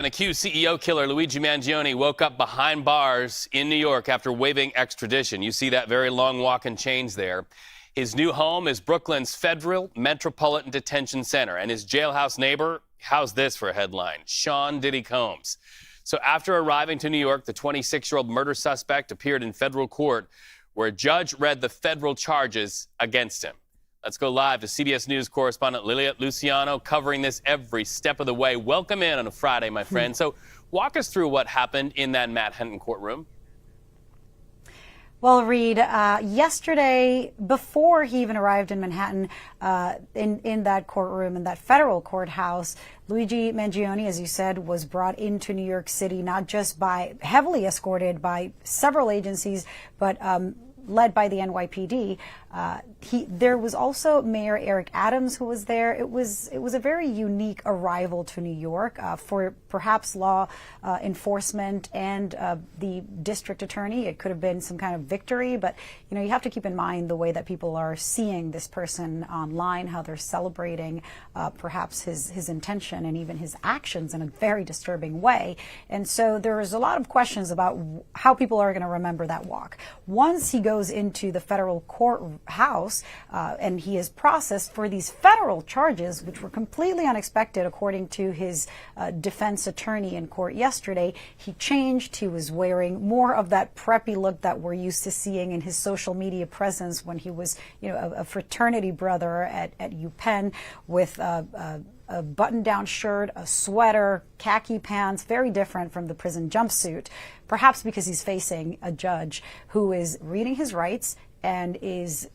An accused CEO killer, Luigi Mangione, woke up behind bars in New York after waiving extradition. You see that very long walk in chains there. His new home is Brooklyn's Federal Metropolitan Detention Center, and his jailhouse neighbor, how's this for a headline? Sean Diddy Combs. So after arriving to New York, the 26-year-old murder suspect appeared in federal court where a judge read the federal charges against him. Let's go live to CBS News correspondent Lilia Luciano, covering this every step of the way. Welcome in on a Friday, my friend. So walk us through what happened in that Manhattan courtroom. Well, Reed, yesterday, before he even arrived in Manhattan, in that courtroom, in that federal courthouse, Luigi Mangione, as you said, was brought into New York City, not just heavily escorted by several agencies, but led by the NYPD. There was also Mayor Eric Adams who was there. It was a very unique arrival to New York for perhaps law enforcement and the district attorney. It could have been some kind of victory, but you have to keep in mind the way that people are seeing this person online, how they're celebrating perhaps his intention and even his actions in a very disturbing way. And so there is a lot of questions about how people are going to remember that walk. Once he goes into the federal courthouse and he is processed for these federal charges, which were completely unexpected, according to his defense attorney in court yesterday. He changed. He was wearing more of that preppy look that we're used to seeing in his social media presence when he was, a fraternity brother at UPenn, with a button-down shirt, a sweater, khaki pants, very different from the prison jumpsuit, perhaps because he's facing a judge who is reading his rights and is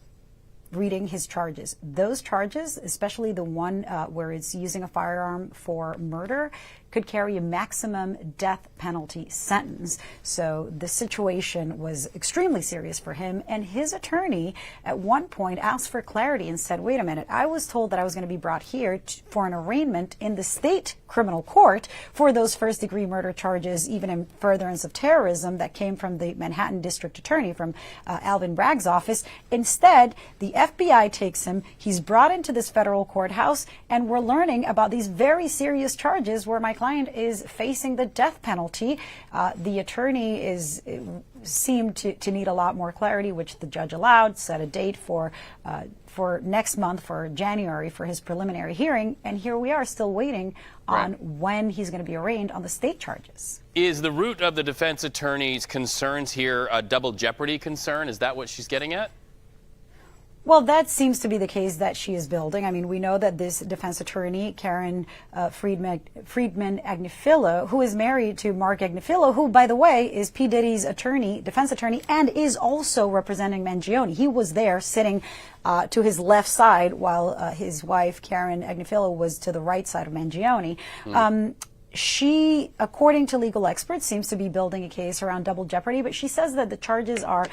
reading his charges. Those charges, especially the one where it's using a firearm for murder, could carry a maximum death penalty sentence. So the situation was extremely serious for him. And his attorney at one point asked for clarity and said, wait a minute, I was told that I was going to be brought here for an arraignment in the state criminal court for those first-degree murder charges, even in furtherance of terrorism, that came from the Manhattan district attorney, from Alvin Bragg's office. Instead, the FBI takes him. He's brought into this federal courthouse, and we're learning about these very serious charges where my client is facing the death penalty. The attorney seemed to need a lot more clarity, which the judge allowed, set a date for next month, for January, for his preliminary hearing. And here we are still waiting on when he's going to be arraigned on the state charges. Is the root of the defense attorney's concerns here a double jeopardy concern? Is that what she's getting at? Well, that seems to be the case that she is building. I mean, we know that this defense attorney, Karen Friedman Agnifilo, who is married to Mark Agnifilo, who, by the way, is P. Diddy's defense attorney, and is also representing Mangione. He was there sitting to his left side while his wife, Karen Agnifilo, was to the right side of Mangione. She, according to legal experts, seems to be building a case around double jeopardy, but she says that the charges are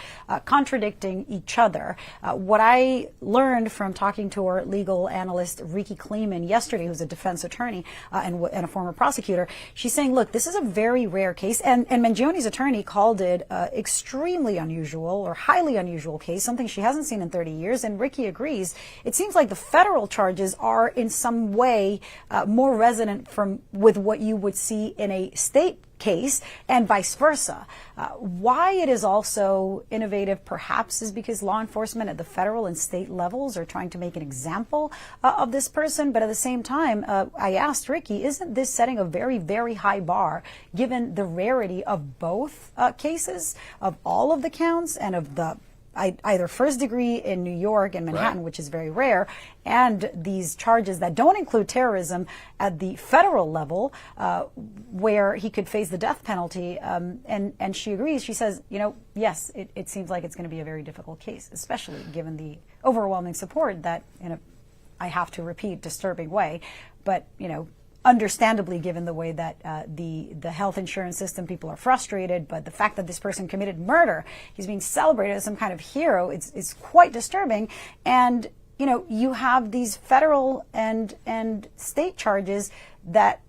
contradicting each other. What I learned from talking to our legal analyst, Ricky Kleeman, yesterday, who's a defense attorney and a former prosecutor, she's saying, look, this is a very rare case, and Mangione's attorney called it extremely unusual or highly unusual case, something she hasn't seen in 30 years, and Ricky agrees. It seems like the federal charges are in some way more resonant with what you would see in a state case, and vice versa. Why it is also innovative, perhaps, is because law enforcement at the federal and state levels are trying to make an example of this person. But at the same time, I asked Ricky, isn't this setting a very, very high bar, given the rarity of both cases, of all of the counts, and of the either first degree in New York and Manhattan, which is very rare, and these charges that don't include terrorism at the federal level, where he could face the death penalty. And she agrees. She says, yes, it seems like it's going to be a very difficult case, especially given the overwhelming support that, I have to repeat, disturbing way, but, understandably, given the way that the health insurance system, people are frustrated, but the fact that this person committed murder, he's being celebrated as some kind of hero, it's quite disturbing. And you have these federal and state charges that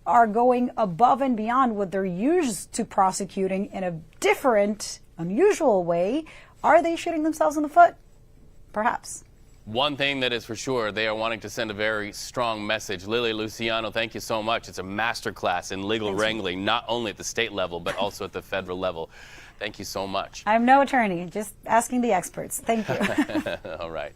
are going above and beyond what they're used to prosecuting in a different, unusual way. Are they shooting themselves in the foot? Perhaps. One thing that is for sure, they are wanting to send a very strong message. Lilia Luciano, thank you so much. It's a masterclass in legal wrangling, not only at the state level, but also at the federal level. Thank you so much. I'm no attorney, just asking the experts. Thank you. All right.